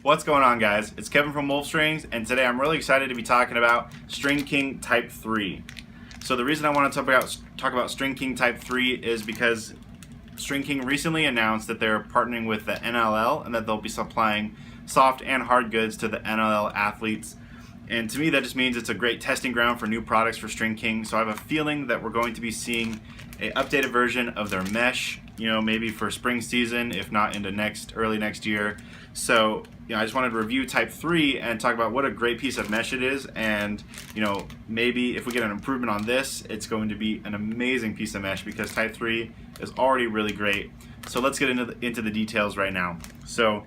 What's going on, guys? It's Kevin from Wolf Strings, and today I'm really excited to be talking about Stringking Type 3. So the reason I want to talk about Stringking Type 3 is because Stringking recently announced that they're partnering with the NLL and that they'll be supplying soft and hard goods to the NLL athletes. And to me, that just means it's a great testing ground for new products for Stringking. So I have a feeling that we're going to be seeing an updated version of their mesh, maybe for spring season, if not into early next year. So I just wanted to review Type 3 and talk about what a great piece of mesh it is, and maybe if we get an improvement on this, it's going to be an amazing piece of mesh because Type 3 is already really great. So let's get into the details right now. So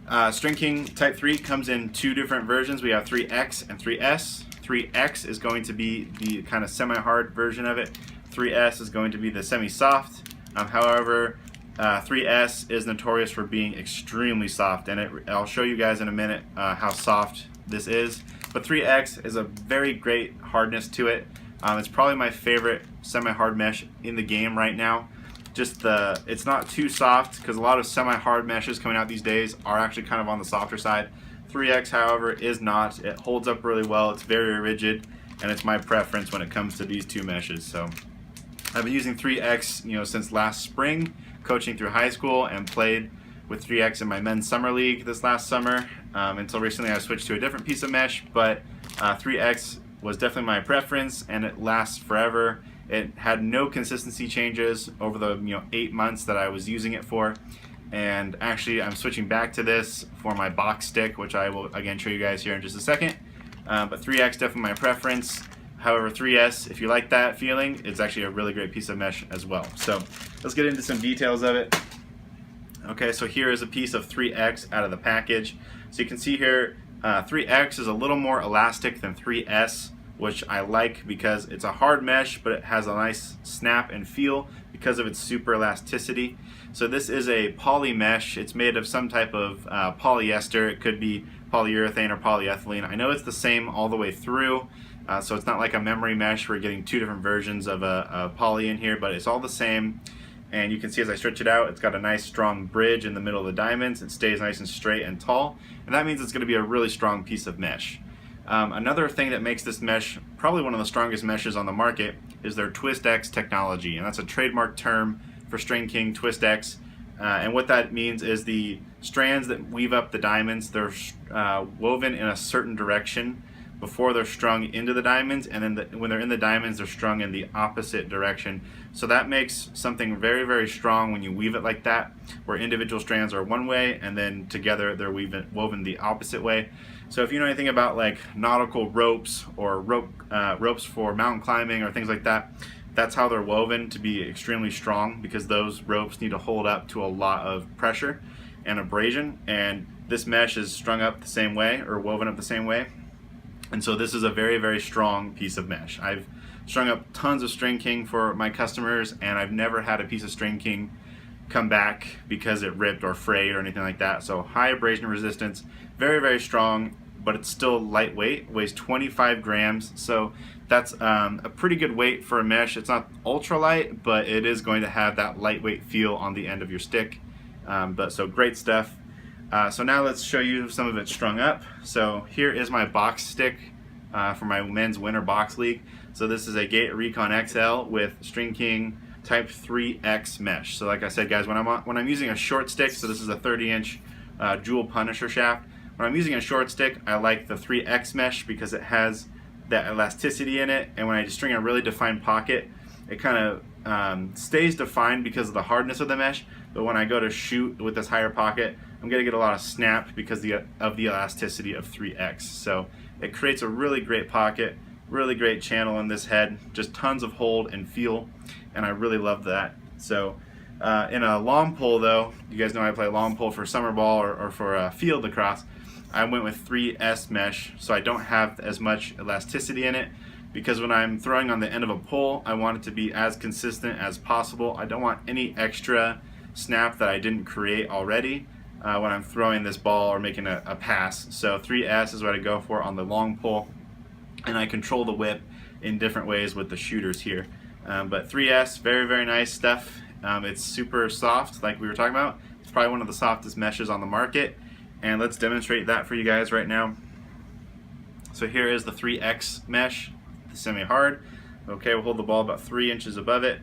Stringking Type 3 comes in two different versions. We have 3X and 3S. 3X is going to be the kind of semi-hard version of it. 3S is going to be the semi-soft. However, 3S is notorious for being extremely soft, and I'll show you guys in a minute how soft this is. But 3X is a very great hardness to it. It's probably my favorite semi-hard mesh in the game right now. It's not too soft, because a lot of semi-hard meshes coming out these days are actually kind of on the softer side. 3X, however, is not. It holds up really well. It's very rigid, and it's my preference when it comes to these two meshes. So I've been using 3X, since last spring, coaching through high school, and played with 3X in my men's summer league this last summer. Until recently, I switched to a different piece of mesh, but 3X was definitely my preference, and it lasts forever. It had no consistency changes over the 8 months that I was using it for. And actually, I'm switching back to this for my box stick, which I will again show you guys here in just a second. But 3X definitely my preference. However, 3S, if you like that feeling, it's actually a really great piece of mesh as well. So let's get into some details of it. Okay, so here is a piece of 3X out of the package. So you can see here, 3X is a little more elastic than 3S, which I like because it's a hard mesh, but it has a nice snap and feel because of its super elasticity. So this is a poly mesh. It's made of some type of polyester. It could be polyurethane or polyethylene. I know it's the same all the way through. So it's not like a memory mesh. We're getting two different versions of a poly in here, but it's all the same. And you can see as I stretch it out, it's got a nice strong bridge in the middle of the diamonds. It stays nice and straight and tall, and that means it's going to be a really strong piece of mesh. Another thing that makes this mesh probably one of the strongest meshes on the market is their TwistX technology, and that's a trademark term for Stringking, TwistX. And what that means is the strands that weave up the diamonds, they're woven in a certain direction before they're strung into the diamonds, and then when they're in the diamonds, they're strung in the opposite direction. So that makes something very, very strong when you weave it like that, where individual strands are one way and then together they're woven the opposite way. So if you know anything about like nautical ropes or ropes for mountain climbing or things like that, that's how they're woven to be extremely strong, because those ropes need to hold up to a lot of pressure and abrasion, and this mesh is strung up the same way or woven up the same way. And so this is a very, very strong piece of mesh. I've strung up tons of Stringking for my customers, and I've never had a piece of Stringking come back because it ripped or frayed or anything like that. So high abrasion resistance, very, very strong, but it's still lightweight, weighs 25 grams. So that's a pretty good weight for a mesh. It's not ultra light, but it is going to have that lightweight feel on the end of your stick. So great stuff. So now let's show you some of it strung up. So here is my box stick for my men's winter box league. So this is a Gate Recon XL with Stringking Type 3X mesh. So like I said, guys, when I'm using a short stick, so this is a 30-inch Jewel Punisher shaft. When I'm using a short stick, I like the 3X mesh because it has that elasticity in it, and when I just string a really defined pocket, it kind of stays defined because of the hardness of the mesh. But when I go to shoot with this higher pocket, I'm going to get a lot of snap because of the elasticity of 3X. So it creates a really great pocket, really great channel in this head, just tons of hold and feel, and I really love that. So in a long pole though, you guys know I play long pole for summer ball or for field lacrosse, I went with 3S mesh, so I don't have as much elasticity in it, because when I'm throwing on the end of a pole, I want it to be as consistent as possible. I don't want any extra snap that I didn't create already when I'm throwing this ball or making a pass. So 3S is what I go for on the long pole, and I control the whip in different ways with the shooters here. But 3S, very, very nice stuff. It's super soft, like we were talking about. It's probably one of the softest meshes on the market, and let's demonstrate that for you guys right now. So here is the 3X mesh, the semi-hard. Okay, we'll hold the ball about 3 inches above it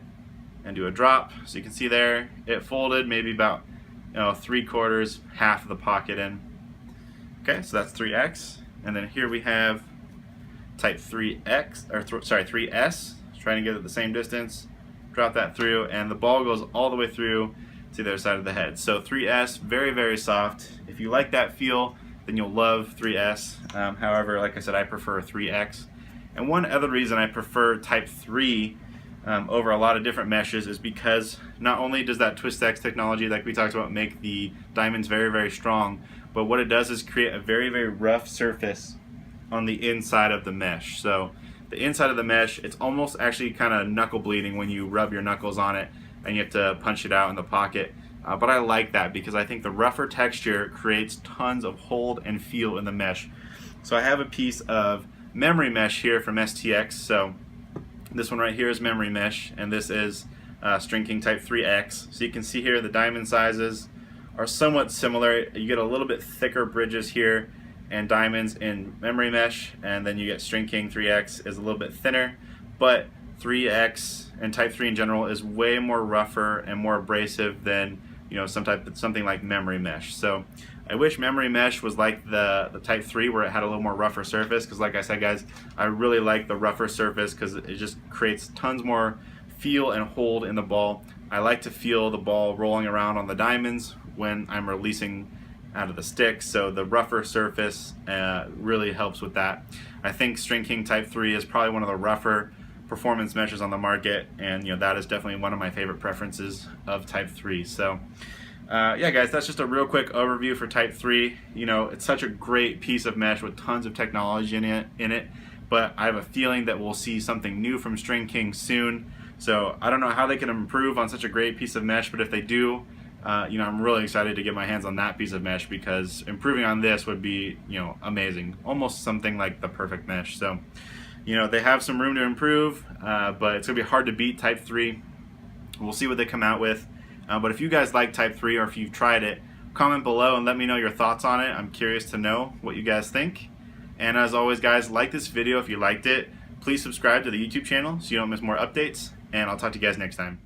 and do a drop. So you can see there, it folded maybe about 3/4, half of the pocket in. Okay, so that's 3X. And then here we have type 3X, or 3S, trying to get it the same distance. Drop that through, and the ball goes all the way through to the other side of the head. So 3S, very, very soft. If you like that feel, then you'll love 3S. However, like I said, I prefer 3X. And one other reason I prefer type 3 over a lot of different meshes is because not only does that twist X technology, like we talked about, make the diamonds very, very strong, but what it does is create a very, very rough surface on the inside of the mesh. So the inside of the mesh, it's almost actually kind of knuckle bleeding when you rub your knuckles on it and you have to punch it out in the pocket. But I like that because I think the rougher texture creates tons of hold and feel in the mesh. So I have a piece of memory mesh here from STX. So this one right here is memory mesh, and this is Stringking type 3X. So you can see here the diamond sizes are somewhat similar. You get a little bit thicker bridges here and diamonds in memory mesh, and then you get Stringking 3X is a little bit thinner, but 3X and type 3 in general is way more rougher and more abrasive than something like memory mesh. So I wish memory mesh was like the type 3 where it had a little more rougher surface, because like I said guys, I really like the rougher surface because it just creates tons more feel and hold in the ball. I like to feel the ball rolling around on the diamonds when I'm releasing out of the stick, so the rougher surface really helps with that. I think Stringking type 3 is probably one of the rougher performance meshes on the market, and that is definitely one of my favorite preferences of type 3. So yeah guys, that's just a real quick overview for type 3. It's such a great piece of mesh with tons of technology in it, but I have a feeling that we'll see something new from Stringking soon. So I don't know how they can improve on such a great piece of mesh, but if they do, I'm really excited to get my hands on that piece of mesh, because improving on this would be amazing, almost something like the perfect mesh. So they have some room to improve, but it's gonna be hard to beat type 3. We'll see what they come out with. But if you guys like type 3, or if you've tried it, comment below and let me know your thoughts on it. I'm curious to know what you guys think. And as always guys, like this video if you liked it. Please subscribe to the YouTube channel so you don't miss more updates, and I'll talk to you guys next time.